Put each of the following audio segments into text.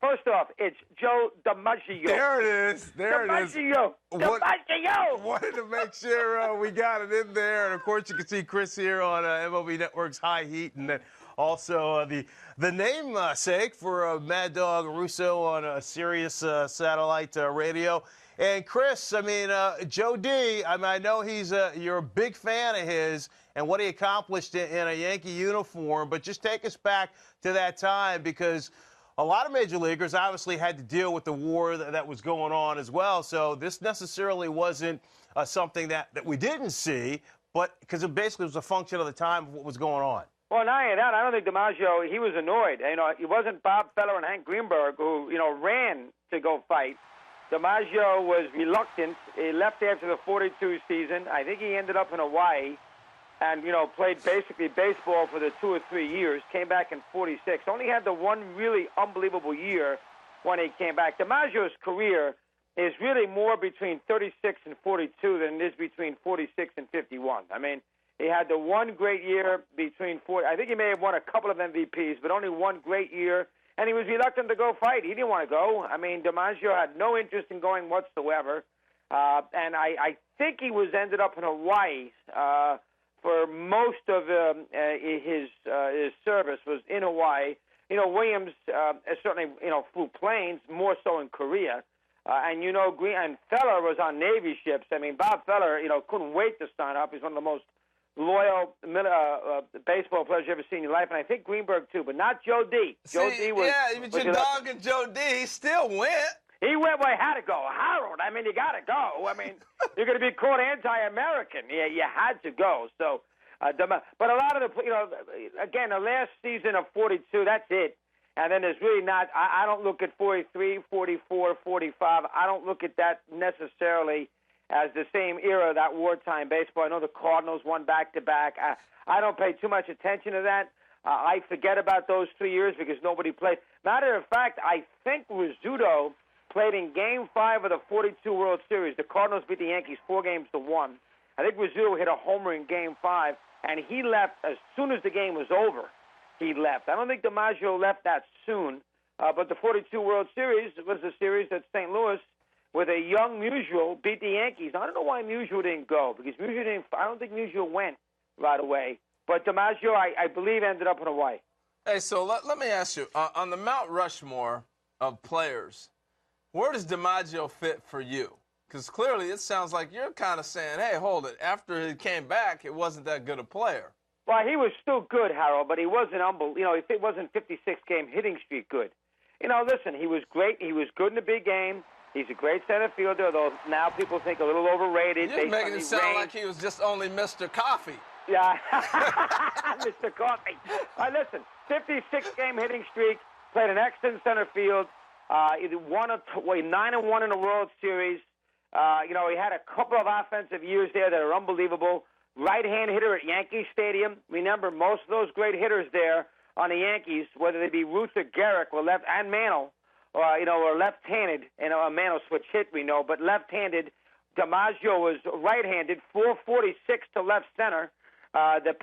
First off, it's Joe DiMaggio. There it is. There it is. DiMaggio. DiMaggio. Wanted to make sure we got it in there. And, of course, you can see Chris here on MLB Network's High Heat. And then also the namesake for Mad Dog Russo on Sirius satellite radio. And, Chris, I mean, Joe D, I know you're a big fan of his and what he accomplished in a Yankee uniform. But just take us back to that time, because a lot of major leaguers obviously had to deal with the war that was going on as well. So this necessarily wasn't something that we didn't see, but because it basically was a function of the time of what was going on. Well, not only that, I don't think DiMaggio, he was annoyed. It wasn't Bob Feller and Hank Greenberg who, ran to go fight. DiMaggio was reluctant. He left after the 42 season. I think he ended up in Hawaii and, played basically baseball for the 2 or 3 years, came back in 46. Only had the one really unbelievable year when he came back. DiMaggio's career is really more between 36 and 42 than it is between 46 and 51. I mean, he had the one great year between 40. I think he may have won a couple of MVPs, but only one great year. And he was reluctant to go fight. He didn't want to go. I mean, DiMaggio had no interest in going whatsoever. And I think he ended up in Hawaii for most of his service was in Hawaii. Williams certainly, flew planes, more so in Korea. And Feller was on Navy ships. I mean, Bob Feller, couldn't wait to sign up. He's one of the most loyal baseball players you've ever seen in your life, and I think Greenberg too, but not Joe D. Joe D was... Yeah, but your dog and Joe D, he still went. He went where he had to go. Harold, I mean, you got to go. I mean, you're going to be called anti-American. Yeah, you had to go. So, but a lot of the, again, the last season of 42, that's it. And then there's really not, I don't look at 43, 44, 45. I don't look at that necessarily as the same era of that wartime baseball. I know the Cardinals won back-to-back. I don't pay too much attention to that. I forget about those 3 years because nobody played. Matter of fact, I think Rizzuto played in Game 5 of the 42 World Series. The Cardinals beat the Yankees 4-1. I think Rizzuto hit a homer in Game 5, and he left as soon as the game was over. He left. I don't think DiMaggio left that soon, but the 42 World Series was a series that St. Louis, with a young Musial, beat the Yankees. I don't know why Musial didn't go, because I don't think Musial went right away. But DiMaggio, I believe, ended up in Hawaii. Hey, so let me ask you, on the Mount Rushmore of players, where does DiMaggio fit for you? Because clearly it sounds like you're kind of saying, hey, hold it. After he came back, it wasn't that good a player. Well, he was still good, Harold, but he wasn't if it wasn't 56-game hitting streak good. Listen, he was great. He was good in the big game. He's a great center fielder, although now people think a little overrated. You're making it sound like he was just only Mr. Coffee. Yeah, Mr. Coffee. Listen, 56-game hitting streak, played an excellent center field. He won 9-1 in the World Series. He had a couple of offensive years there that are unbelievable. Right-hand hitter at Yankee Stadium. Remember, most of those great hitters there on the Yankees, whether they be Ruth or Garrick or and Mantle, or left-handed, Mantle switch hit, we know, but left-handed. DiMaggio was right-handed, 446 to left center. The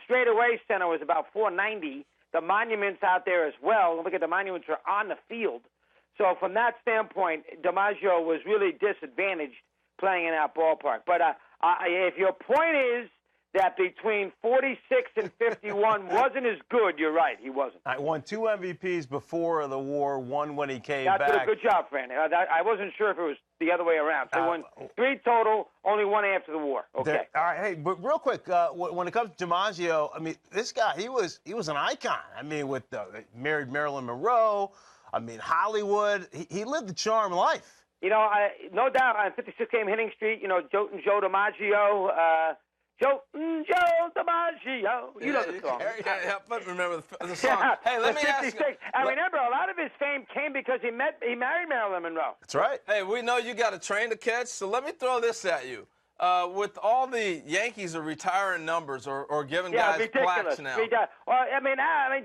straightaway center was about 490. The monuments out there as well. Look at the monuments are on the field. So from that standpoint, DiMaggio was really disadvantaged playing in that ballpark. But if your point is that between 46 and 51 wasn't as good, you're right, he wasn't. I won 2 MVPs before the war, one when he came back. That's a good job, Fran. I wasn't sure if it was the other way around. So he won 3 total, only 1 after the war. Okay. All right, hey, but real quick, when it comes to DiMaggio, I mean, this guy, he was an icon. I mean, with married Marilyn Monroe, I mean, Hollywood, he lived the charm life. No doubt on 56-game hitting streak, Joe DiMaggio, Joe DiMaggio. You know the song. Yeah, but remember the song. Yeah, hey, let me ask you. And remember, a lot of his fame came because he married Marilyn Monroe. That's right. Hey, we know you got a train to catch, so let me throw this at you. With all the Yankees are retiring numbers or giving guys plaques now. Well,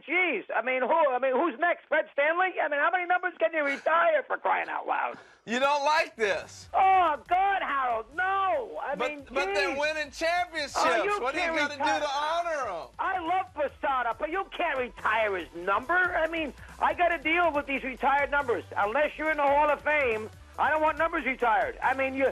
geez. Who's next? Fred Stanley? How many numbers can you retire, for crying out loud? You don't like this. Oh, God, Harold, no. But they're winning championships. What are you going to do to honor them? I love Posada, but you can't retire his number. I mean, I got to deal with these retired numbers. Unless you're in the Hall of Fame, I don't want numbers retired. I mean,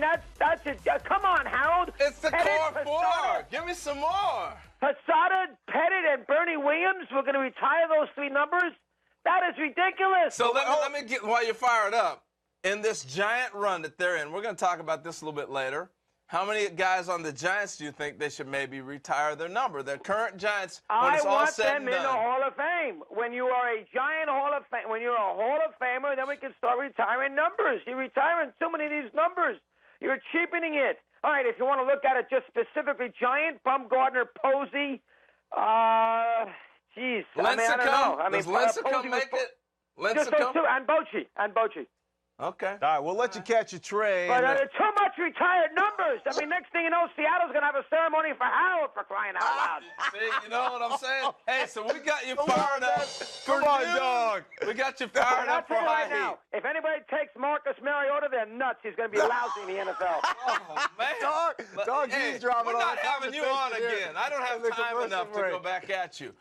that's it. Come on, Harold. It's the Pettit, core four. Posada, Give me some more. Posada, Pettit, and Bernie Williams were going to retire those 3 numbers? That is ridiculous. So let me get, while you're fired up, in this giant run that they're in, we're going to talk about this a little bit later. How many guys on the Giants do you think they should maybe retire their number? Their current Giants, when it's all said and done. I want them in the Hall of Fame. When you are a Giant Hall of Fame, when you're a Hall of Famer, then we can start retiring numbers. You're retiring so many of these numbers. You're cheapening it. All right, if you want to look at it just specifically, Giant, Bumgarner, Posey, geez. Lincecum? I don't know. I mean, does Lincecum make it? Just those 2, and Bochy. Okay. All right, we'll let you catch a train. But too much retired numbers. I mean, next thing you know, Seattle's going to have a ceremony for Harold, for crying out loud. See, you know what I'm saying? Hey, so we got you fired up. Come on, dog. We got you fired up for high heat. If anybody takes Marcus Mariota, they're nuts. He's going to be lousy in the NFL. Oh, man. Dog, Hey, he's dropping we're on not having you on again. I don't have time enough to break. go back at you.